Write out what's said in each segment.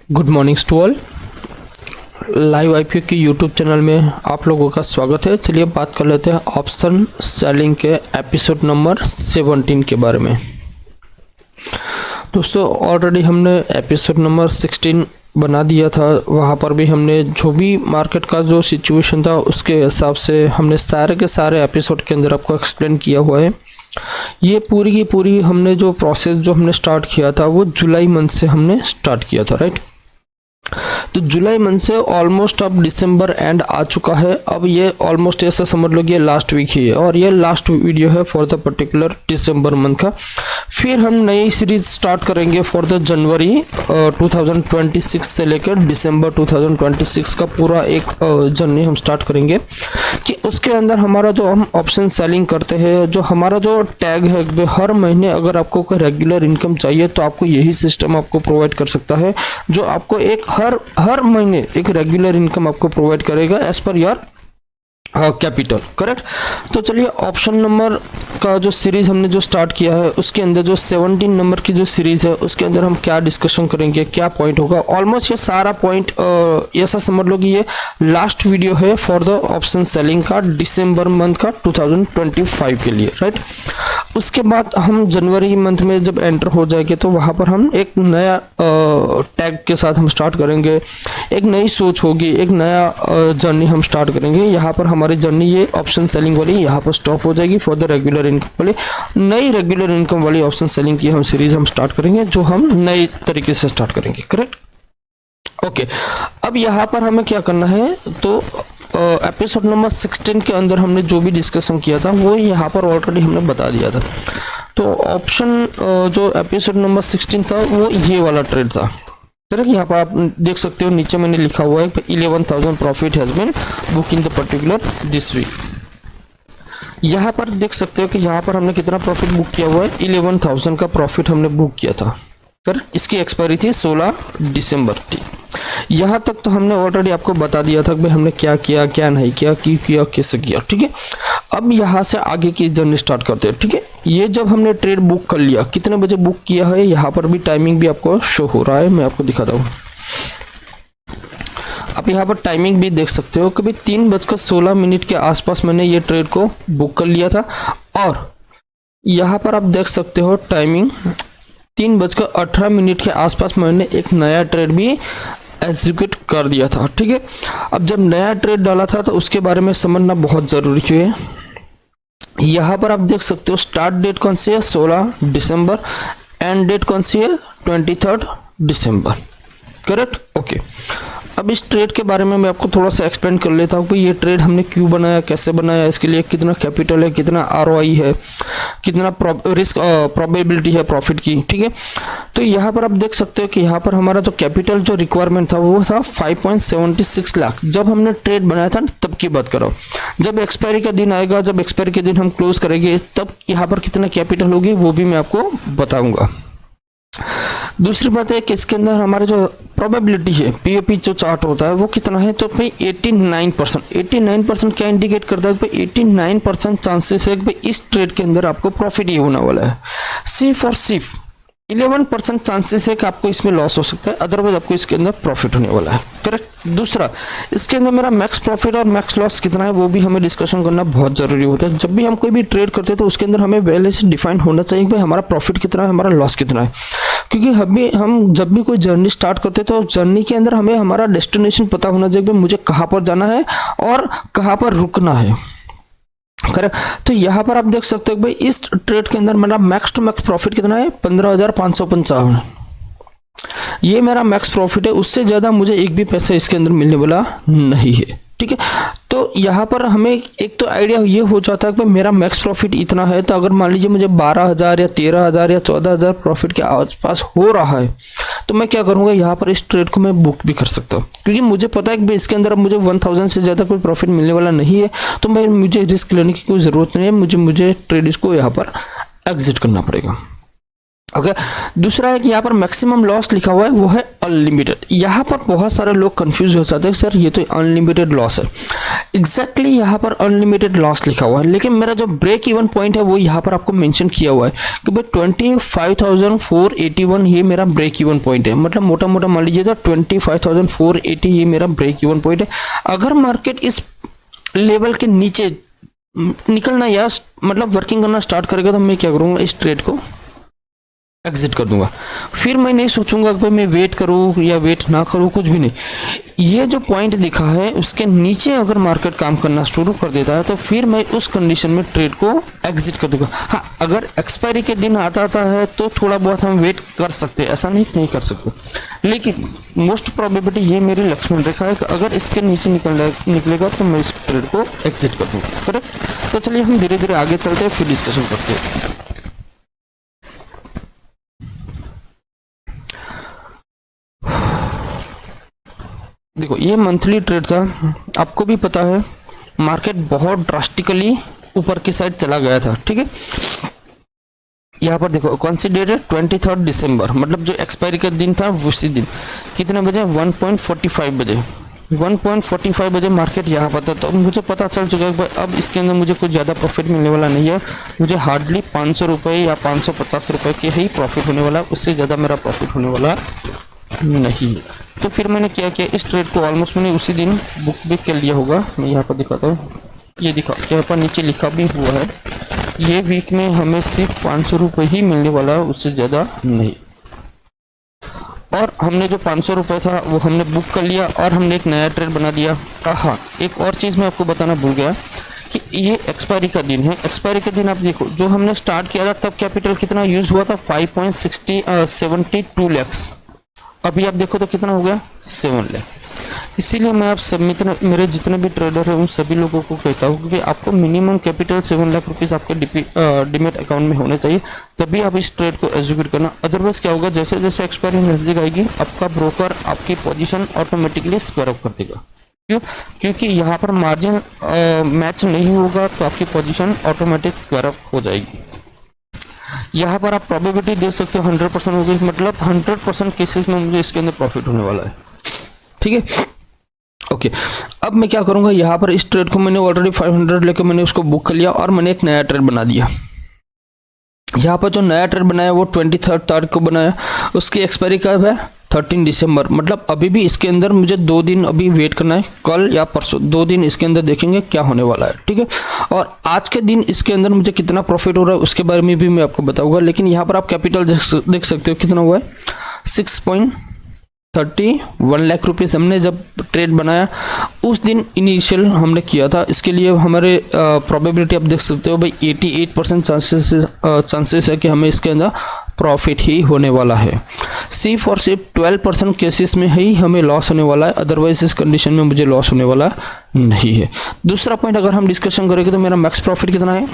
Good morning to all. Live IPO के YouTube channel में आप लोगों का स्वागत है। चलिए बात कर लेते हैं ऑप्शन सेलिंग के एपिसोड नंबर 17 के बारे में। दोस्तों ऑलरेडी हमने एपिसोड नंबर 16 बना दिया था। वहाँ पर भी हमने जो भी मार्केट का जो सिचुएशन था उसके हिसाब से हमने सारे के सारे एपिसोड के अंदर आपको एक्सप्लेन किया हुआ है। ये पूरी की पूरी हमने जो प्रोसेस जो हमने स्टार्ट किया था वो जुलाई मंथ से हमने स्टार्ट किया था, राइट। तो जुलाई मंथ से ऑलमोस्ट अब दिसंबर एंड आ चुका है। अब ये ऑलमोस्ट ऐसा समझ लो कि ये लास्ट वीक ही है और ये लास्ट वीडियो है for the particular December month का। फिर हम नई सीरीज स्टार्ट करेंगे फॉर द जनवरी 2026 से लेकर दिसंबर 2026 का पूरा एक जर्नी हम स्टार्ट करेंगे कि उसके अंदर हमारा जो हम ऑप्शन सेलिंग करते हैं, जो हमारा जो टैग है, हर महीने अगर आपको कोई रेगुलर इनकम चाहिए तो आपको यही सिस्टम आपको प्रोवाइड कर सकता है, जो आपको एक हर महीने एक रेगुलर इनकम आपको प्रोवाइड करेगा as per your capital, correct. तो चलिए ऑप्शन नंबर का जो सीरीज हमने जो स्टार्ट किया है उसके अंदर जो 17 नंबर की जो सीरीज है उसके अंदर हम क्या डिस्कशन करेंगे, क्या पॉइंट होगा। ऑलमोस्ट ये सारा पॉइंट ऐसा समझ लो कि ये लास्ट वीडियो है फॉर द ऑप्शन सेलिंग का दिसंबर मंथ का 2025 के लिए, राइट। उसके बाद हम जनवरी मंथ में जब एंटर हो जाएंगे तो वहाँ पर हम एक नया टैग के साथ हम स्टार्ट करेंगे, एक नई सोच होगी, एक नया जर्नी हम स्टार्ट करेंगे। यहाँ पर हमारी जर्नी ये ऑप्शन सेलिंग वाली यहाँ पर स्टॉप हो जाएगी फॉर द रेगुलर इनकम वाली। नई रेगुलर इनकम वाली ऑप्शन सेलिंग की हम सीरीज हम स्टार्ट करेंगे, जो हम नए तरीके से स्टार्ट करेंगे, करेक्ट। ओके, अब यहाँ पर हमें क्या करना है, तो एपिसोड नंबर 16 के अंदर हमने जो भी डिस्कशन किया था वो यहाँ पर ऑलरेडी हमने बता दिया था। तो ऑप्शन जो एपिसोड नंबर 16 था वो ये वाला ट्रेड था, करेक्ट। यहाँ पर आप देख सकते हो नीचे मैंने लिखा हुआ है 11,000 profit has been book in the particular this week. यहाँ पर देख सकते हो कि यहाँ पर हमने कितना प्रॉफिट बुक किया हुआ है, 11,000 का प्रॉफिट हमने बुक किया था, करेक्ट। इसकी एक्सपायरी थी 16 दिसंबर थी। यहाँ तक तो हमने ऑलरेडी आपको बता दिया था कि भाई हमने क्या किया, क्या नहीं किया, क्यों किया, कैसे किया, ठीक है। अब यहाँ से आगे की जर्नी स्टार्ट करते हैं, ठीक है। ये जब हमने ट्रेड बुक कर लिया, कितने बजे बुक किया है, यहाँ पर भी टाइमिंग भी आपको शो हो रहा है, मैं आपको दिखाता हूँ। आप यहाँ पर टाइमिंग भी देख सकते हो कि भाई 3:16 के आसपास मैंने ये ट्रेड को बुक कर लिया था। और यहाँ पर आप देख सकते हो टाइमिंग 3:18 के आसपास मैंने एक नया ट्रेड भी एग्जीक्यूट कर दिया था, ठीक है। अब जब नया ट्रेड डाला था तो उसके बारे में समझना बहुत ज़रूरी है। यहाँ पर आप देख सकते हो स्टार्ट डेट कौन सी है, 16 दिसंबर, एंड डेट कौन सी है, 23 दिसंबर, करेक्ट। ओके, अब इस ट्रेड के बारे में मैं आपको थोड़ा सा एक्सप्लेन कर लेता हूँ कि ये ट्रेड हमने क्यों बनाया, कैसे बनाया, इसके लिए कितना कैपिटल है, कितना ROI है, कितना रिस्क प्रोबेबिलिटी है प्रॉफिट की, ठीक है। तो यहाँ पर आप देख सकते हो कि यहाँ पर हमारा जो कैपिटल जो रिक्वायरमेंट था वो था 5.76 लाख। जब हमने ट्रेड बनाया था तब की बात करो। जब एक्सपायरी का दिन आएगा, जब एक्सपायरी के दिन हम क्लोज करेंगे तब यहाँ पर कितना कैपिटल होगी वो भी मैं आपको बताऊंगा। दूसरी बात है कि इसके अंदर हमारे जो प्रोबेबिलिटी है, POP जो चार्ट होता है वो कितना है, तो भाई 89% क्या इंडिकेट करता है, भाई 89% चांसेस है कि भाई इस ट्रेड के अंदर आपको प्रॉफिट ही होने वाला है। सिर्फ और सिर्फ 11% चांसेस है कि आपको इसमें लॉस हो सकता है, अदरवाइज आपको इसके अंदर प्रॉफिट होने वाला है, करेक्ट। दूसरा, इसके अंदर मेरा मैक्स प्रॉफिट और मैक्स लॉस कितना है वो भी हमें डिस्कशन करना बहुत जरूरी होता है। जब भी हम कोई भी ट्रेड करते हैं तो उसके अंदर हमें पहले से डिफाइन होना चाहिए कि भाई हमारा प्रॉफिट कितना है, हमारा लॉस कितना है। क्योंकि हम जब भी कोई जर्नी स्टार्ट करते हैं तो जर्नी के अंदर हमें हमारा डेस्टिनेशन पता होना चाहिए कि मुझे कहाँ पर जाना है और कहाँ पर रुकना है, करेक्ट। तो यहाँ पर आप देख सकते हो भाई इस ट्रेड के अंदर मेरा मैक्स टू मैक्स प्रॉफिट कितना है, 15,555। ये मेरा मैक्स प्रॉफिट है, उससे ज़्यादा मुझे एक भी पैसा इसके अंदर मिलने वाला नहीं है, ठीक है। तो यहाँ पर हमें एक तो आइडिया ये हो जाता है कि मेरा मैक्स प्रॉफिट इतना है, तो अगर मान लीजिए मुझे 12,000 या 13,000 या 14,000 प्रॉफिट के आसपास हो रहा है तो मैं क्या करूँगा, यहाँ पर इस ट्रेड को मैं बुक भी कर सकता हूँ। क्योंकि मुझे पता है कि इसके अंदर मुझे 1,000 से ज़्यादा कोई प्रॉफिट मिलने वाला नहीं है, तो मुझे रिस्क लेने की कोई ज़रूरत नहीं है, मुझे ट्रेड इसको यहाँ पर एग्जिट करना पड़ेगा। ओके दूसरा है कि यहाँ पर मैक्सिमम लॉस लिखा हुआ है वो है अनलिमिटेड। यहाँ पर बहुत सारे लोग कंफ्यूज हो जाते हैं, सर ये तो अनलिमिटेड लॉस है। एग्जैक्टली यहाँ पर अनलिमिटेड लॉस लिखा हुआ है, लेकिन मेरा जो ब्रेक इवन पॉइंट है वो यहाँ पर आपको मेंशन किया हुआ है कि भाई 25,481 ये मेरा ब्रेक इवन पॉइंट है। मतलब मोटा मोटा मान लीजिए तो 25,480 ये मेरा ब्रेक इवन पॉइंट है। अगर मार्केट इस लेवल के नीचे निकलना या मतलब वर्किंग करना स्टार्ट करेगा तो मैं क्या करूँगा, इस ट्रेड को एग्जिट कर दूंगा। फिर मैं नहीं सोचूंगा कि भाई मैं वेट करूं या वेट ना करूं, कुछ भी नहीं। ये जो पॉइंट दिखा है उसके नीचे अगर मार्केट काम करना शुरू कर देता है तो फिर मैं उस कंडीशन में ट्रेड को एग्जिट कर दूंगा। हाँ, अगर एक्सपायरी के दिन आता है तो थोड़ा बहुत हम वेट कर सकते हैं, ऐसा नहीं कर सकते, लेकिन मोस्ट प्रोबेबिलिटी ये मेरी लक्ष्मण रेखा है कि अगर इसके नीचे निकलेगा तो मैं इस ट्रेड को एग्जिट कर दूंगा। करेक्ट। तो चलिए हम धीरे धीरे आगे चलते हैं, फिर डिस्कशन करते हैं। देखो ये मंथली ट्रेड था, आपको भी पता है मार्केट बहुत ड्रास्टिकली ऊपर की साइड चला गया था। ठीक है, यहाँ पर देखो कौन सी डेट है, 23 दिसंबर, मतलब जो एक्सपायरी का दिन था उसी दिन कितने बजे, 1.45 बजे 1.45 बजे मार्केट यहाँ पर था। तो मुझे पता चल चुका है भाई अब इसके अंदर मुझे कुछ ज़्यादा प्रॉफिट मिलने वाला नहीं है, मुझे हार्डली 500 रुपये या 550 रुपये के ही प्रॉफिट होने वाला है, उससे ज़्यादा मेरा प्रॉफिट होने वाला नहीं। तो फिर मैंने क्या किया, इस ट्रेड को ऑलमोस्ट मैंने उसी दिन बुक भी कर लिया होगा। मैं यहाँ पर दिखाता हूँ, ये दिखा यहाँ पर नीचे लिखा भी हुआ है, ये वीक में हमें सिर्फ 500 रुपये ही मिलने वाला है, उससे ज़्यादा नहीं। और हमने जो 500 रुपये था वो हमने बुक कर लिया और हमने एक नया ट्रेड बना दिया। हाँ, एक और चीज़ मैं आपको बताना भूल गया कि ये एक्सपायरी का दिन है। एक्सपायरी के दिन आप देखो जो हमने स्टार्ट किया था तब कैपिटल कितना यूज़ हुआ था, 5.72 लैक्स। अभी आप देखो तो कितना हो गया, 7 लाख। इसीलिए मैं आप सब मेरे जितने भी ट्रेडर हैं उन सभी लोगों को कहता हूँ कि आपको मिनिमम कैपिटल 7 लाख रुपीज़ आपके डीमेट अकाउंट में होने चाहिए, तभी आप इस ट्रेड को एग्जीक्यूट करना। अदरवाइज क्या होगा, जैसे जैसे एक्सपायरी नजदीक आएगी आपका ब्रोकर आपकी पोजीशन ऑटोमेटिकली स्क्वायर अप कर देगा। क्यों? क्योंकि यहाँ पर मार्जिन मैच नहीं होगा तो आपकी पोजीशन ऑटोमेटिक स्क्वायर अप हो जाएगी। यहाँ पर आप प्रोबेबिलिटी देख सकते हो 100% होगी, मतलब 100% केसेस में मुझे इसके अंदर प्रॉफिट होने वाला है। ठीक है, ओके। अब मैं क्या करूँगा, यहाँ पर इस ट्रेड को मैंने ऑलरेडी 500 लेकर मैंने उसको बुक कर लिया और मैंने एक नया ट्रेड बना दिया। यहाँ पर जो नया ट्रेड बनाया वो 23 तारीख को बनाया, उसकी एक्सपायरी कब है, 13 दिसंबर। मतलब अभी भी इसके अंदर मुझे 2 दिन अभी वेट करना है, कल या परसों 2 दिन इसके अंदर देखेंगे क्या होने वाला है। ठीक है, और आज के दिन इसके अंदर मुझे कितना प्रॉफिट हो रहा है उसके बारे में भी मैं आपको बताऊंगा। लेकिन यहाँ पर आप कैपिटल देख सकते हो कितना हुआ है, 6.31 लाख रुपीज़ हमने जब ट्रेड बनाया उस दिन इनिशियल हमने किया था। इसके लिए हमारे प्रोबेबिलिटी आप देख सकते हो भाई 88% चांसेस है कि हमें इसके अंदर प्रॉफिट ही होने वाला है। सिर्फ और सिर्फ 12% केसेस में ही हमें लॉस होने वाला है, अदरवाइज इस कंडीशन में मुझे लॉस होने वाला नहीं है। दूसरा पॉइंट अगर हम डिस्कशन करेंगे तो मेरा मैक्स प्रॉफिट कितना है,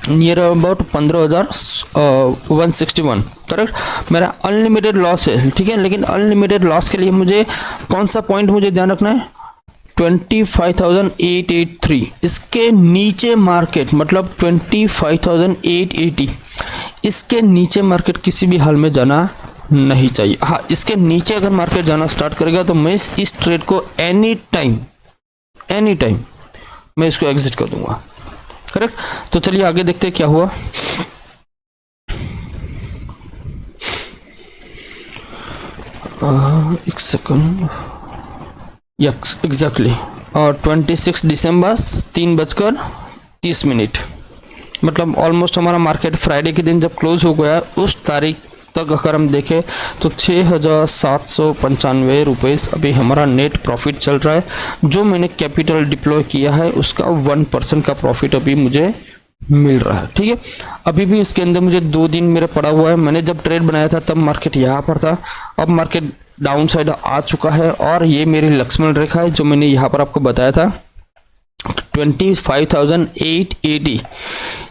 नियर अबाउट 15,161। करेक्ट, मेरा अनलिमिटेड लॉस है। ठीक है, लेकिन अनलिमिटेड लॉस के लिए मुझे कौन सा पॉइंट मुझे ध्यान रखना है, 25,883। इसके नीचे मार्केट मतलब 25,880, इसके नीचे मार्केट किसी भी हाल में जाना नहीं चाहिए। हाँ, इसके नीचे अगर मार्केट जाना स्टार्ट करेगा तो मैं इस ट्रेड को एनी टाइम मैं इसको एग्जिट कर दूंगा। करेक्ट, तो चलिए आगे देखते हैं क्या हुआ। एक सेकंड, यस एग्जैक्टली, और 26 दिसंबर 3:30, मतलब ऑलमोस्ट हमारा मार्केट फ्राइडे के दिन जब क्लोज हो गया उस तारीख तक अगर हम देखें तो 6,795 रुपये अभी हमारा नेट प्रॉफिट चल रहा है। जो मैंने कैपिटल डिप्लॉय किया है उसका 1% का प्रॉफिट अभी मुझे मिल रहा है। ठीक है, अभी भी इसके अंदर मुझे 2 दिन मेरा पड़ा हुआ है। मैंने जब ट्रेड बनाया था तब मार्केट यहाँ पर था, अब मार्केट डाउन साइड आ चुका है और ये मेरी लक्ष्मण रेखा है जो मैंने यहाँ पर आपको बताया था 25,880,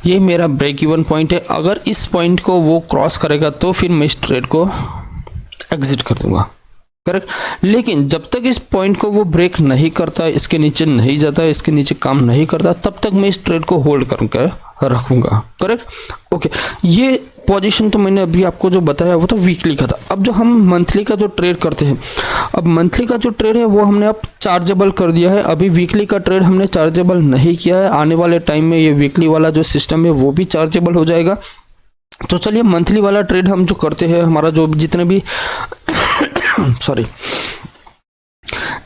ये मेरा ब्रेक इवन पॉइंट है। अगर इस पॉइंट को वो क्रॉस करेगा तो फिर मैं इस ट्रेड को एग्जिट कर दूंगा। करेक्ट। लेकिन जब तक इस पॉइंट को वो ब्रेक नहीं करता, इसके नीचे नहीं जाता, इसके नीचे काम नहीं करता, तब तक मैं इस ट्रेड को होल्ड करके रखूंगा। करेक्ट। ओके, ये पोजीशन तो मैंने अभी आपको जो बताया वो तो वीकली का था। अब जो हम मंथली का जो ट्रेड करते हैं, अब मंथली का जो ट्रेड है वो हमने अब चार्जेबल कर दिया है। अभी वीकली का ट्रेड हमने चार्जेबल नहीं किया है। आने वाले टाइम में ये वीकली वाला जो सिस्टम है वो भी चार्जेबल हो जाएगा। तो चलिए मंथली वाला ट्रेड हम जो करते हैं, हमारा जो जितने भी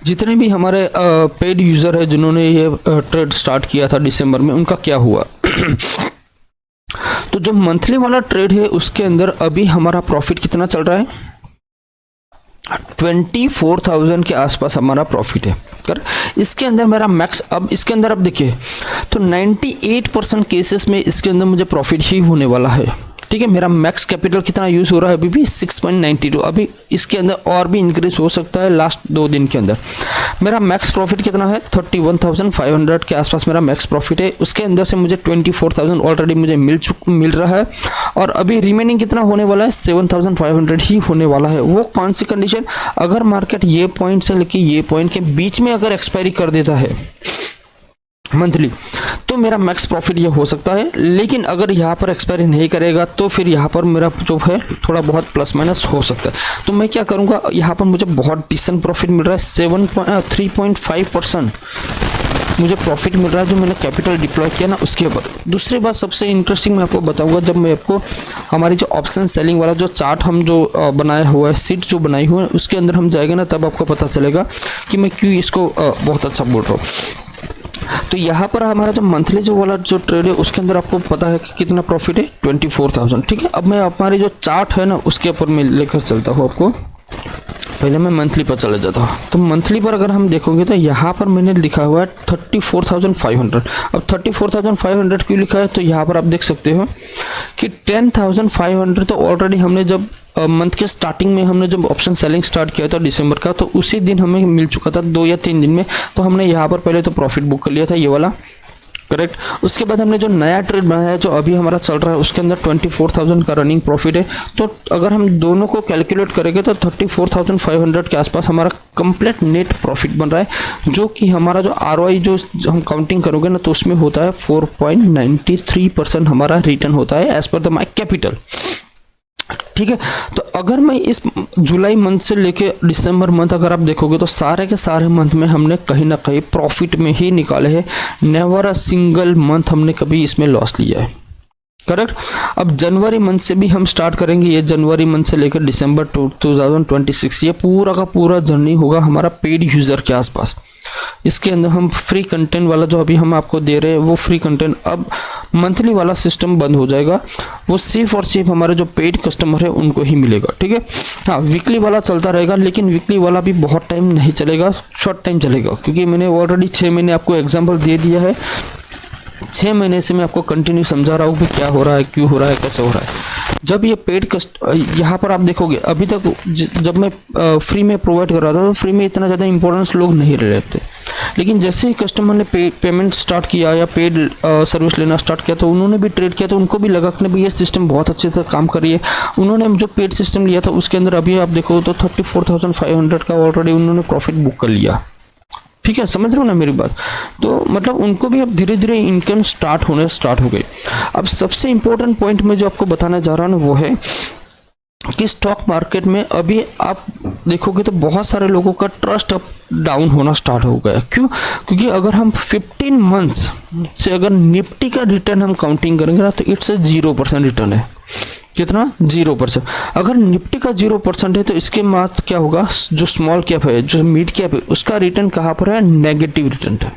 जितने भी हमारे पेड यूज़र है जिन्होंने ये ट्रेड स्टार्ट किया था दिसंबर में, उनका क्या हुआ। तो जो मंथली वाला ट्रेड है उसके अंदर अभी हमारा प्रॉफिट कितना चल रहा है, 24,000 के आसपास हमारा प्रॉफिट है। कर इसके अंदर मेरा मैक्स, अब इसके अंदर अब देखिए तो 98% केसेस में इसके अंदर मुझे प्रॉफिट ही होने वाला है। ठीक है, मेरा मैक्स कैपिटल कितना यूज़ हो रहा है अभी भी 6.92। अभी इसके अंदर और भी इंक्रीज हो सकता है लास्ट 2 दिन के अंदर। मेरा मैक्स प्रॉफिट कितना है, 31,500 के आसपास मेरा मैक्स प्रॉफिट है। उसके अंदर से मुझे 24,000 ऑलरेडी मुझे मिल रहा है, और अभी रिमेनिंग कितना होने वाला है, 7,500 ही होने वाला है। वो कौन सी कंडीशन, अगर मार्केट ये पॉइंट से लेके ये पॉइंट के बीच में अगर एक्सपायरी कर देता है मंथली, तो मेरा मैक्स प्रॉफिट ये हो सकता है। लेकिन अगर यहाँ पर एक्सपायरी नहीं करेगा तो फिर यहाँ पर मेरा जो है थोड़ा बहुत प्लस माइनस हो सकता है। तो मैं क्या करूँगा, यहाँ पर मुझे बहुत डिसेंट प्रॉफिट मिल रहा है, 3.5% मुझे प्रॉफिट मिल रहा है जो मैंने कैपिटल डिप्लॉय किया ना उसके ऊपर। दूसरी बात सबसे इंटरेस्टिंग मैं आपको बताऊंगा, जब मैं आपको हमारी जो ऑप्शन सेलिंग वाला जो चार्ट हम जो बनाया हुआ है, सीट जो बनाई हुई है, उसके अंदर हम जाएंगे ना, तब आपको पता चलेगा कि मैं क्यों इसको बहुत अच्छा बोल रहा हूँ। तो यहाँ पर हमारा जो मंथली जो वाला जो ट्रेड है उसके अंदर आपको पता है कि कितना प्रॉफिट है, 24,000। ठीक है, अब मैं हमारी जो चार्ट है ना उसके ऊपर मैं लेकर चलता हूँ आपको। पहले मैं मंथली पर चले जाता हूँ। तो मंथली पर अगर हम देखोगे तो यहाँ पर मैंने लिखा हुआ है 34,500। अब 34,500 क्यों लिखा है, तो यहाँ पर आप देख सकते हो कि 10,500 तो ऑलरेडी हमने जब मंथ के स्टार्टिंग में हमने जब ऑप्शन सेलिंग स्टार्ट किया था दिसंबर का, तो उसी दिन हमें मिल चुका था 2 या 3 दिन में। तो हमने यहाँ पर पहले तो प्रॉफिट बुक कर लिया था ये वाला। करेक्ट। उसके बाद हमने जो नया ट्रेड बनाया है जो अभी हमारा चल रहा है उसके अंदर 24,000 का रनिंग प्रॉफिट है। तो अगर हम दोनों को कैलकुलेट करेंगे तो 34,500 के आसपास हमारा कंप्लीट नेट प्रॉफिट बन रहा है, जो कि हमारा जो ROI जो हम काउंटिंग करोगे ना तो उसमें होता है 4.93% हमारा रिटर्न होता है as per the my capital. ठीक है, तो अगर मैं इस जुलाई मंथ से लेके दिसंबर मंथ अगर आप देखोगे तो सारे के सारे मंथ में हमने कहीं ना कहीं प्रॉफिट में ही निकाले हैं। नेवर अ सिंगल मंथ हमने कभी इसमें लॉस लिया है। करेक्ट। अब जनवरी मंथ से भी हम स्टार्ट करेंगे। ये जनवरी मंथ से लेकर दिसंबर 2026 ये पूरा का पूरा जर्नी होगा हमारा पेड यूज़र के आसपास। इसके अंदर हम फ्री कंटेंट वाला जो अभी हम आपको दे रहे हैं वो फ्री कंटेंट अब मंथली वाला सिस्टम बंद हो जाएगा। वो सिर्फ और सिर्फ हमारे जो पेड कस्टमर है उनको ही मिलेगा। ठीक है, हाँ वीकली वाला चलता रहेगा, लेकिन वीकली वाला भी बहुत टाइम नहीं चलेगा, शॉर्ट टाइम चलेगा, क्योंकि मैंने ऑलरेडी 6 महीने आपको एग्जाम्पल दे दिया है। 6 महीने से मैं आपको कंटिन्यू समझा रहा हूँ कि क्या हो रहा है, क्यों हो रहा है, कैसे हो रहा है। जब ये पेड यहाँ पर आप देखोगे अभी तक जब मैं फ्री में प्रोवाइड कर रहा था तो फ्री में इतना ज़्यादा इंपॉर्टेंस लोग नहीं रहे थे, लेकिन जैसे ही कस्टमर ने पेमेंट स्टार्ट किया या पेड सर्विस लेना स्टार्ट किया तो उन्होंने भी ट्रेड किया, तो उनको भी लगा कि भाई ये सिस्टम बहुत अच्छे से काम कर रही है। उन्होंने जो पेड सिस्टम लिया था उसके अंदर अभी आप देखो तो 34,500 का ऑलरेडी उन्होंने प्रॉफिट बुक कर लिया। ठीक है, समझ रहे हो ना मेरी बात। तो मतलब उनको भी अब धीरे धीरे इनकम स्टार्ट हो गई। अब सबसे इंपॉर्टेंट पॉइंट में जो आपको बताना जा रहा हूँ वो है कि स्टॉक मार्केट में अभी आप देखोगे तो बहुत सारे लोगों का ट्रस्ट अप डाउन होना स्टार्ट हो गया। क्यों? क्योंकि अगर हम 15 मंथ्स से अगर निफ्टी का रिटर्न हम काउंटिंग करेंगे ना तो इट्स 0% रिटर्न है। कितना? 0%। अगर निफ्टी का 0% है तो इसके बाद क्या होगा, जो स्मॉल कैप है, जो मिड कैप है, उसका रिटर्न कहाँ पर है? नेगेटिव रिटर्न है।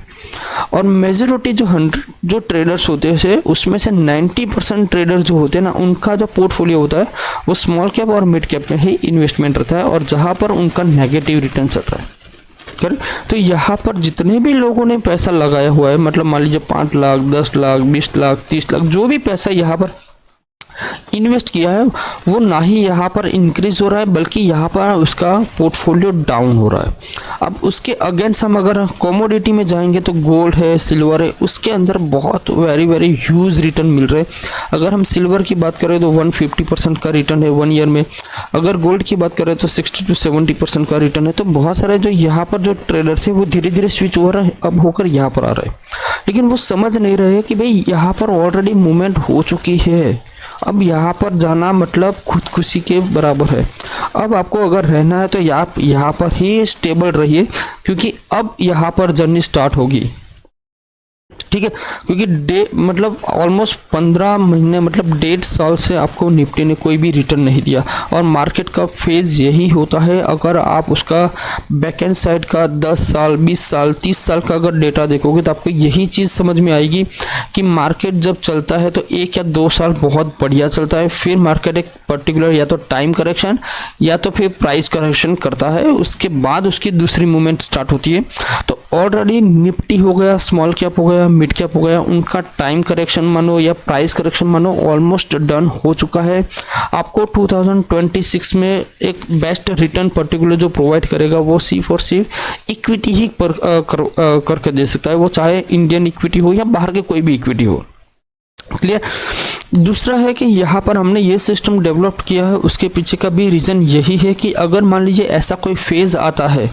और मेजोरिटी जो 100 जो ट्रेडर्स होते हैं उसमें से 90% ट्रेडर जो होते हैं ना उनका जो पोर्टफोलियो होता है वो स्मॉल कैप और मिड कैप में ही इन्वेस्टमेंट रहता है, और जहाँ पर उनका नेगेटिव रिटर्न चल रहा है। तो यहाँ पर जितने भी लोगों ने पैसा लगाया हुआ है, मतलब मान लीजिए 5 लाख, 10 लाख, 20 लाख, 30 लाख, जो भी पैसा यहाँ पर इन्वेस्ट किया है वो ना ही यहाँ पर इंक्रीज हो रहा है बल्कि यहाँ पर उसका पोर्टफोलियो डाउन हो रहा है। अब उसके अगेंस्ट हम अगर कमोडिटी में जाएंगे तो गोल्ड है, सिल्वर है, उसके अंदर बहुत वेरी वेरी ह्यूज रिटर्न मिल रहे हैं। अगर हम सिल्वर की बात करें तो 150% का रिटर्न है 1 ईयर में। अगर गोल्ड की बात करें तो 60 to 70% का रिटर्न है। तो बहुत सारे जो यहाँ पर जो ट्रेडर थे वो धीरे धीरे स्विच ओवर अब होकर यहाँ पर आ रहे हैं, लेकिन वो समझ नहीं रहे कि भाई यहाँ पर ऑलरेडी मूवमेंट हो चुकी है। अब यहाँ पर जाना मतलब खुदकुशी के बराबर है। अब आपको अगर रहना है तो आप यहाँ पर ही स्टेबल रहिए, क्योंकि अब यहाँ पर जर्नी स्टार्ट होगी, ठीक है। क्योंकि मतलब ऑलमोस्ट 15 महीने मतलब 1.5 साल से आपको निफ्टी ने कोई भी रिटर्न नहीं दिया, और मार्केट का फेज यही होता है। अगर आप उसका बैकएंड साइड का 10 साल 20 साल 30 साल का अगर डेटा देखोगे तो आपको यही चीज़ समझ में आएगी कि मार्केट जब चलता है तो 1 या 2 साल बहुत बढ़िया चलता है, फिर मार्केट एक पर्टिकुलर या तो टाइम करेक्शन या तो फिर प्राइस करेक्शन करता है, उसके बाद उसकी दूसरी मूवमेंट स्टार्ट होती है। तो ऑलरेडी निफ्टी हो गया, स्मॉल कैप हो गया, मिड कैप हो गया, उनका टाइम करेक्शन मानो या प्राइस करेक्शन मानो ऑलमोस्ट डन हो चुका है। आपको 2026 में एक बेस्ट रिटर्न पर्टिकुलर जो प्रोवाइड करेगा वो सिर्फ और सिर्फ इक्विटी ही करके दे सकता है, वो चाहे इंडियन इक्विटी हो या बाहर के कोई भी इक्विटी हो। क्लियर। दूसरा है कि यहाँ पर हमने ये सिस्टम डेवलप किया है, उसके पीछे का भी रीज़न यही है कि अगर मान लीजिए ऐसा कोई फेज़ आता है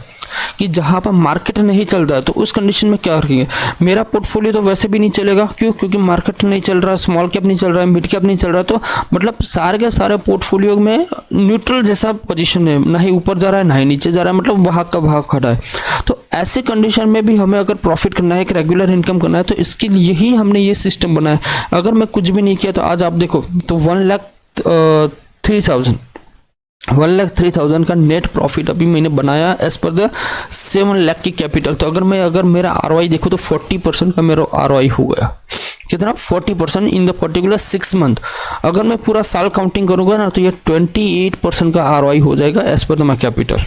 कि जहाँ पर मार्केट नहीं चल रहा है तो उस कंडीशन में क्या करेंगे। मेरा पोर्टफोलियो तो वैसे भी नहीं चलेगा, क्यों? क्योंकि मार्केट नहीं चल रहा, स्मॉल कैप नहीं चल रहा है, मिड कैप नहीं चल रहा, तो मतलब सारे के सारे पोर्टफोलियो में न्यूट्रल जैसा पोजीशन है, ना ही ऊपर जा रहा है ना ही नीचे जा रहा है, मतलब वहाँ का वहाँ खड़ा है। तो ऐसे कंडीशन में भी हमें अगर प्रॉफिट करना है, एक रेगुलर इनकम करना है, तो इसके लिए ही हमने ये सिस्टम बनाया। अगर मैं कुछ भी नहीं किया तो आज आप देखो तो 1,03,000 का नेट प्रॉफिट अभी मैंने बनाया एज पर द 7 लाख की कैपिटल। तो अगर मेरा ROI देखो तो 40% का मेरा ROI हो गया। कितना? 40% इन द पर्टिकुलर 6 मंथ। अगर मैं पूरा साल काउंटिंग करूंगा ना तो ये 28% का ROI हो जाएगा as per the my capital.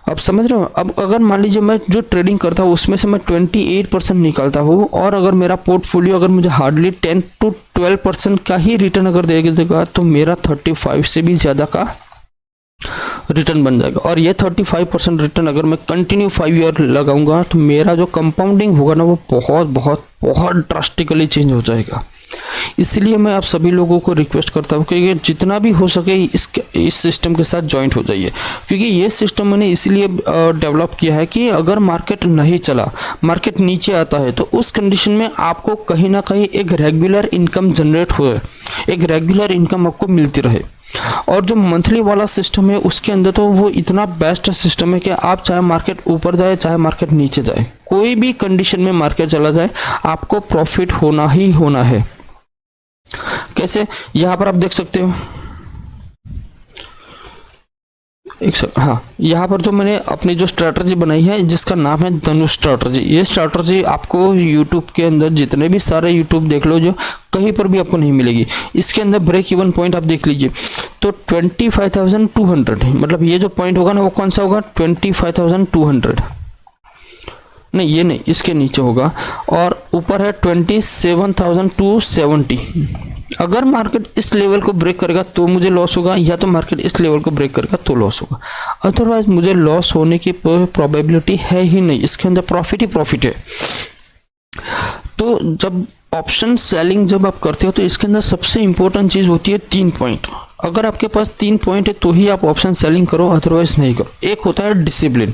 अब समझ रहे हो? अब अगर मान लीजिए मैं जो ट्रेडिंग करता हूँ उसमें से मैं 28% निकालता हूँ, और अगर मेरा पोर्टफोलियो अगर मुझे हार्डली 10 to 12% का ही रिटर्न अगर देगा तो मेरा 35 से भी ज़्यादा का रिटर्न बन जाएगा। और ये 35% रिटर्न अगर मैं कंटिन्यू 5 ईयर लगाऊंगा तो मेरा जो कंपाउंडिंग होगा ना वो बहुत बहुत बहुत ड्रास्टिकली चेंज हो जाएगा। इसलिए मैं आप सभी लोगों को रिक्वेस्ट करता हूँ कि जितना भी हो सके इस सिस्टम के साथ ज्वाइंट हो जाइए, क्योंकि ये सिस्टम मैंने इसलिए डेवलप किया है कि अगर मार्केट नहीं चला, मार्केट नीचे आता है, तो उस कंडीशन में आपको कहीं ना कहीं एक रेगुलर इनकम जनरेट हो, एक रेगुलर इनकम आपको मिलती रहे। और जो मंथली वाला सिस्टम है उसके अंदर तो वो इतना बेस्ट सिस्टम है कि आप चाहे मार्केट ऊपर जाए चाहे मार्केट नीचे जाए, कोई भी कंडीशन में मार्केट चला जाए आपको प्रॉफिट होना ही होना है। कैसे? यहाँ पर आप देख सकते हो, हाँ, यहाँ पर जो मैंने अपनी जो स्ट्रैटेजी बनाई है जिसका नाम है धनुष स्ट्रैटेजी। ये स्ट्रैटेजी आपको YouTube के अंदर जितने भी सारे YouTube देख लो, जो कहीं पर भी आपको नहीं मिलेगी। इसके अंदर ब्रेक इवन पॉइंट आप देख लीजिए तो 25,200, मतलब ये जो पॉइंट होगा ना वो कौन सा होगा? 25,200 नहीं, ये नहीं, इसके नीचे होगा, और ऊपर है 27,270। अगर मार्केट इस लेवल को ब्रेक करेगा तो मुझे लॉस होगा, या तो मार्केट इस लेवल को ब्रेक करेगा तो लॉस होगा, अदरवाइज मुझे लॉस होने की प्रोबेबिलिटी है ही नहीं। इसके अंदर प्रॉफिट ही प्रॉफिट है। तो जब ऑप्शन सेलिंग जब आप करते हो तो इसके अंदर सबसे इंपॉर्टेंट चीज़ होती है 3 पॉइंट। अगर आपके पास 3 पॉइंट है तो ही आप ऑप्शन सेलिंग करो, अदरवाइज नहीं करो। एक होता है डिसिप्लिन।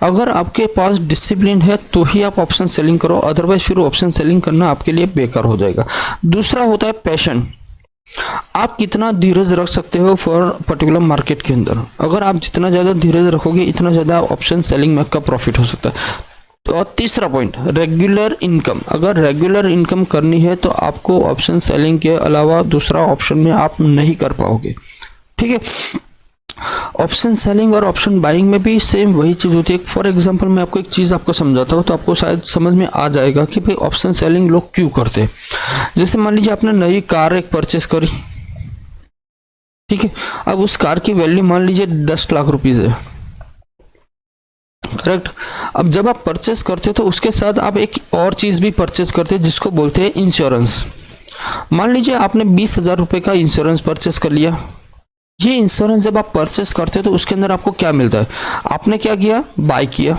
अगर आपके पास डिसिप्लिन है तो ही आप ऑप्शन सेलिंग करो, अदरवाइज फिर ऑप्शन सेलिंग करना आपके लिए बेकार हो जाएगा। दूसरा होता है पैशन। आप कितना धीरज रख सकते हो फॉर पर्टिकुलर मार्केट के अंदर। अगर आप जितना ज़्यादा धीरज रखोगे इतना ज़्यादा ऑप्शन सेलिंग में आपका प्रॉफिट हो सकता है। और तीसरा पॉइंट रेगुलर इनकम। अगर रेगुलर इनकम करनी है तो आपको ऑप्शन सेलिंग के अलावा दूसरा ऑप्शन में आप नहीं कर पाओगे, ठीक है। ऑप्शन सेलिंग और ऑप्शन बाइंग में भी सेम वही चीज़ होती है। फॉर एग्जांपल मैं आपको एक चीज़ आपको समझाता हूँ तो आपको शायद समझ में आ जाएगा कि भाई ऑप्शन सेलिंग लोग क्यों करते हैं। जैसे मान लीजिए आपने नई कार एक परचेस करी, ठीक है। अब उस कार की वैल्यू मान लीजिए 10 लाख रुपीज़ है, करेक्ट। अब जब आप परचेस करते हो तो उसके साथ आप एक और चीज़ भी परचेस करते हैं जिसको बोलते हैं इंश्योरेंस। मान लीजिए आपने 20,000 रुपये का इंश्योरेंस परचेस कर लिया। ये इंश्योरेंस जब आप परचेस करते हो तो उसके अंदर आपको क्या मिलता है, आपने क्या किया, बाय किया।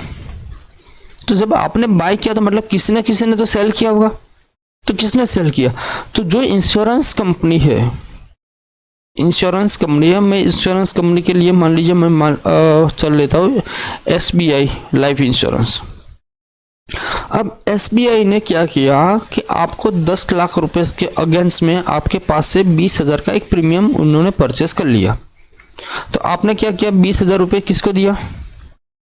तो जब आपने बाय किया तो मतलब किसी ने तो सेल किया होगा। तो किसने सेल किया, तो जो इंश्योरेंस कंपनी है, मैं इंश्योरेंस कंपनी के लिए मान लीजिए मैं चल लेता हूँ SBI लाइफ इंश्योरेंस। अब SBI ने क्या किया कि आपको 10 लाख रुपए के अगेंस्ट में आपके पास से 20,000 का एक प्रीमियम उन्होंने परचेस कर लिया। तो आपने क्या किया, 20,000 रुपये किसको दिया,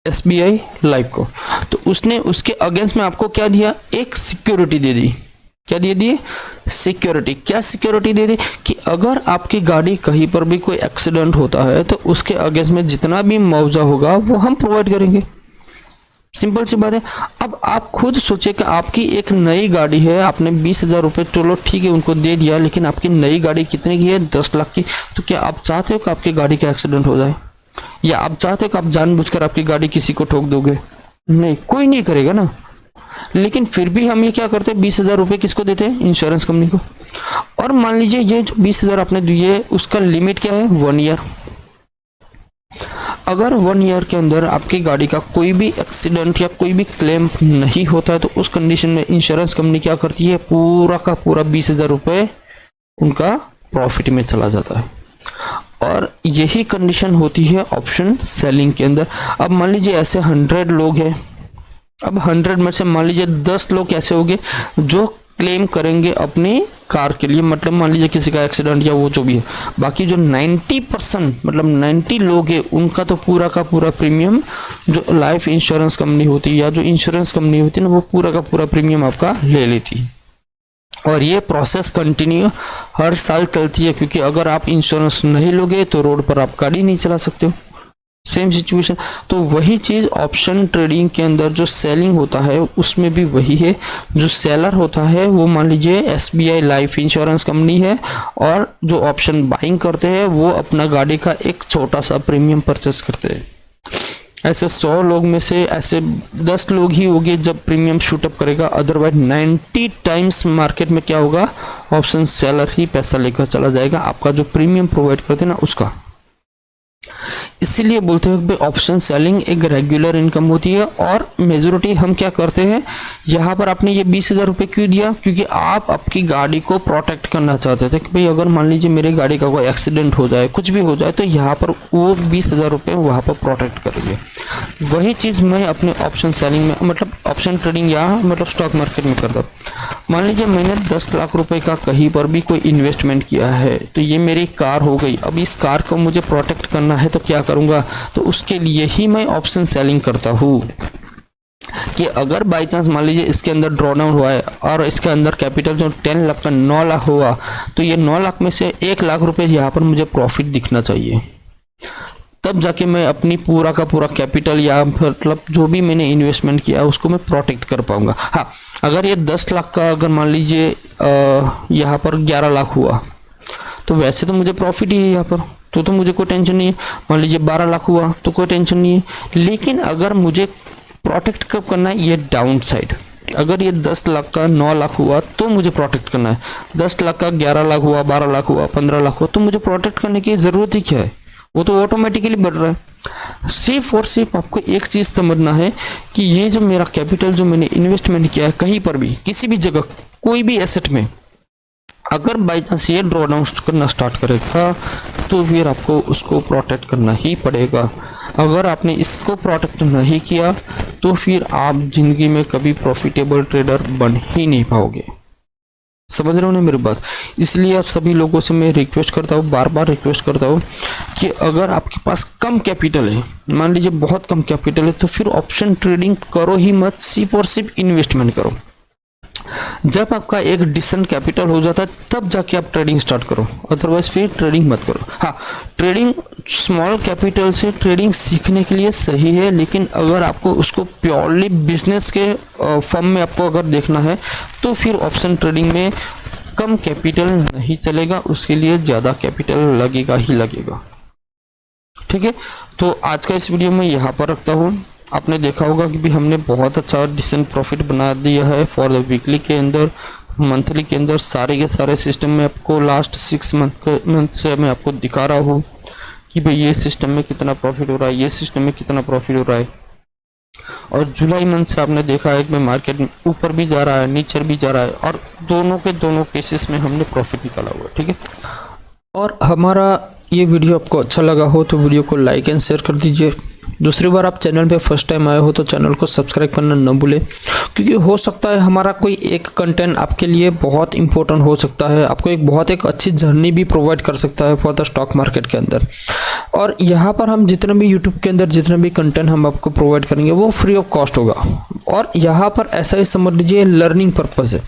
SBI लाइफ को। तो उसने उसके अगेंस्ट में आपको क्या दिया, एक सिक्योरिटी दे दी। क्या दे दिए, सिक्योरिटी। क्या सिक्योरिटी दे दी कि अगर आपकी गाड़ी कहीं पर भी कोई एक्सीडेंट होता है तो उसके अगेंस्ट में जितना भी मुआवजा होगा वो हम प्रोवाइड करेंगे। सिंपल सी बात है। अब आप खुद सोचिए कि आपकी एक नई गाड़ी है, आपने 20,000 रुपये चलो ठीक है उनको दे दिया, लेकिन आपकी नई गाड़ी कितने की है, 10 लाख की। तो क्या आप चाहते हो कि आपकी गाड़ी का एक्सीडेंट हो जाए, या आप चाहते हो कि आप जानबूझकर आपकी गाड़ी किसी को ठोक दोगे? नहीं, कोई नहीं करेगा ना। लेकिन फिर भी हम ये क्या करते हैं, 20,000 रुपये किसको देते हैं, इंश्योरेंस कंपनी को। और मान लीजिए ये जो 20,000 आपने दिए उसका लिमिट क्या है, 1 ईयर। अगर 1 ईयर के अंदर आपकी गाड़ी का कोई भी एक्सीडेंट या कोई भी क्लेम नहीं होता है तो उस कंडीशन में इंश्योरेंस कंपनी क्या करती है, पूरा का पूरा 20,000 रुपये उनका प्रॉफिट में चला जाता है। और यही कंडीशन होती है ऑप्शन सेलिंग के अंदर। अब मान लीजिए ऐसे 100 लोग हैं, अब 100 में से मान लीजिए 10 लोग ऐसे होंगे जो क्लेम करेंगे अपनी कार के लिए, मतलब मान लीजिए किसी का एक्सीडेंट या वो जो भी है। बाकी जो 90% मतलब 90 लोग हैं उनका तो पूरा का पूरा प्रीमियम जो लाइफ इंश्योरेंस कंपनी होती है या जो इंश्योरेंस कंपनी होती है ना, वो पूरा का पूरा प्रीमियम आपका ले लेती है। और ये प्रोसेस कंटिन्यू हर साल चलती है, क्योंकि अगर आप इंश्योरेंस नहीं लोगे तो रोड पर आप गाड़ी नहीं चला सकते हो। Same situation. तो वही चीज़ ऑप्शन ट्रेडिंग के अंदर जो सेलिंग होता है उसमें भी वही है। जो सेलर होता है वो मान लीजिए SBI लाइफ इंश्योरेंस कंपनी है, और जो ऑप्शन बाइंग करते हैं वो अपना गाड़ी का एक छोटा सा प्रीमियम परचेस करते हैं। ऐसे 100 लोग में से ऐसे 10 लोग ही होंगे जब प्रीमियम शूटअप करेगा, अदरवाइज 90 टाइम्स मार्केट में क्या होगा, ऑप्शन सेलर ही पैसा लेकर चला जाएगा आपका जो प्रीमियम प्रोवाइड करते हैं ना उसका। इसीलिए बोलते हैं कि ऑप्शन सेलिंग एक रेगुलर इनकम होती है। और मेजोरिटी हम क्या करते हैं, यहाँ पर आपने ये 20,000 रुपये क्यों दिया, क्योंकि आप आपकी गाड़ी को प्रोटेक्ट करना चाहते थे कि भाई अगर मान लीजिए मेरी गाड़ी का कोई एक्सीडेंट हो जाए, कुछ भी हो जाए, तो यहाँ पर वो 20,000 रुपये वहाँ पर प्रोटेक्ट करेंगे। वही चीज़ मैं अपने ऑप्शन सेलिंग में मतलब ऑप्शन ट्रेडिंग या मतलब स्टॉक मार्केट में करता हूँ। मान लीजिए मैंने 10 लाख रुपए का कहीं पर भी कोई इन्वेस्टमेंट किया है, तो ये मेरी कार हो गई। अब इस कार को मुझे प्रोटेक्ट करना है तो क्या करूँगा, तो उसके लिए ही मैं ऑप्शन सेलिंग करता हूँ कि अगर बाई चांस मान लीजिए इसके अंदर ड्रॉ डाउन हुआ है और इसके अंदर कैपिटल जो 10 लाख का 9 लाख हुआ, तो ये 9 लाख में से 1 लाख रुपए यहाँ पर मुझे प्रॉफिट दिखना चाहिए, तब जाके मैं अपनी पूरा का पूरा कैपिटल या मतलब जो भी मैंने इन्वेस्टमेंट किया उसको मैं प्रोटेक्ट कर पाऊंगा। हाँ, अगर ये 10 लाख का अगर मान लीजिए यहाँ पर 11 लाख हुआ, तो वैसे तो मुझे प्रॉफिट ही है यहाँ पर, तो मुझे कोई टेंशन नहीं है। मान लीजिए 12 लाख हुआ तो कोई टेंशन नहीं है। लेकिन अगर मुझे प्रोटेक्ट कब करना है, ये डाउन साइड। अगर ये 10 लाख का 9 लाख हुआ तो मुझे प्रोटेक्ट करना है, 10 लाख का 11 लाख हुआ, 12 लाख हुआ, 15 लाख हुआ, तो मुझे प्रोटेक्ट करने की ज़रूरत ही क्या है, वो तो ऑटोमेटिकली बढ़ रहा है। सिर्फ और सिर्फ आपको एक चीज़ समझना है कि ये जो मेरा कैपिटल जो मैंने इन्वेस्टमेंट किया है कहीं पर भी किसी भी जगह कोई भी एसेट में, अगर बाई चांस ये ड्रॉ डाउन करना स्टार्ट करेगा तो फिर आपको उसको प्रोटेक्ट करना ही पड़ेगा। अगर आपने इसको प्रोटेक्ट नहीं किया तो फिर आप ज़िंदगी में कभी प्रॉफिटेबल ट्रेडर बन ही नहीं पाओगे। समझ रहे हो ना मेरी बात? इसलिए आप सभी लोगों से मैं रिक्वेस्ट करता हूँ, बार बार रिक्वेस्ट करता हूँ कि अगर आपके पास कम कैपिटल है, मान लीजिए बहुत कम कैपिटल है, तो फिर ऑप्शन ट्रेडिंग करो ही मत, सिर्फ और सिर्फ इन्वेस्टमेंट करो। जब आपका एक डिसेंट कैपिटल हो जाता है तब जाके आप ट्रेडिंग स्टार्ट करो, अदरवाइज फिर ट्रेडिंग मत करो। हाँ, ट्रेडिंग स्मॉल कैपिटल से ट्रेडिंग सीखने के लिए सही है, लेकिन अगर आपको उसको प्योरली बिजनेस के फॉर्म में आपको अगर देखना है तो फिर ऑप्शन ट्रेडिंग में कम कैपिटल नहीं चलेगा, उसके लिए ज़्यादा कैपिटल लगेगा ही लगेगा। ठीक है, तो आज का इस वीडियो में यहाँ पर रखता हूँ। आपने देखा होगा कि भी हमने बहुत अच्छा डिसेंट प्रॉफिट बना दिया है फॉर द वीकली के अंदर। मंथली के अंदर सारे के सारे सिस्टम में आपको लास्ट 6 मंथ से मैं आपको दिखा रहा हूँ कि भाई ये सिस्टम में कितना प्रॉफिट हो रहा है, ये सिस्टम में कितना प्रॉफिट हो रहा है। और जुलाई मंथ से आपने देखा है कि मार्केट ऊपर भी जा रहा है, नीचे भी जा रहा है, और दोनों के दोनों केसेस में हमने प्रॉफिट निकाला हुआ है, ठीक है। और हमारा ये वीडियो आपको अच्छा लगा हो तो वीडियो को लाइक एंड शेयर कर दीजिए। दूसरी बार आप चैनल पे फर्स्ट टाइम आए हो तो चैनल को सब्सक्राइब करना न भूलें, क्योंकि हो सकता है हमारा कोई एक कंटेंट आपके लिए बहुत इंपॉर्टेंट हो सकता है, आपको एक अच्छी जर्नी भी प्रोवाइड कर सकता है फॉर द स्टॉक मार्केट के अंदर। और यहाँ पर हम जितना भी यूट्यूब के अंदर जितना भी कंटेंट हम आपको प्रोवाइड करेंगे वो फ्री ऑफ कॉस्ट होगा, और यहाँ पर ऐसा ही समझ लीजिए लर्निंग पर्पज़ है।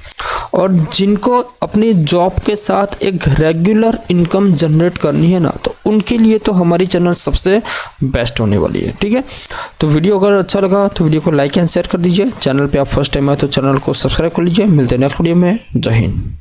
और जिनको अपनी जॉब के साथ एक रेगुलर इनकम जनरेट करनी है ना, तो उनके लिए तो हमारी चैनल सबसे बेस्ट होने वाली है, ठीक है। तो वीडियो अगर अच्छा लगा तो वीडियो को लाइक एंड शेयर कर दीजिए। चैनल पे आप फर्स्ट टाइम आए तो चैनल को सब्सक्राइब कर लीजिए। मिलते हैं नेक्स्ट वीडियो में। जय हिंद।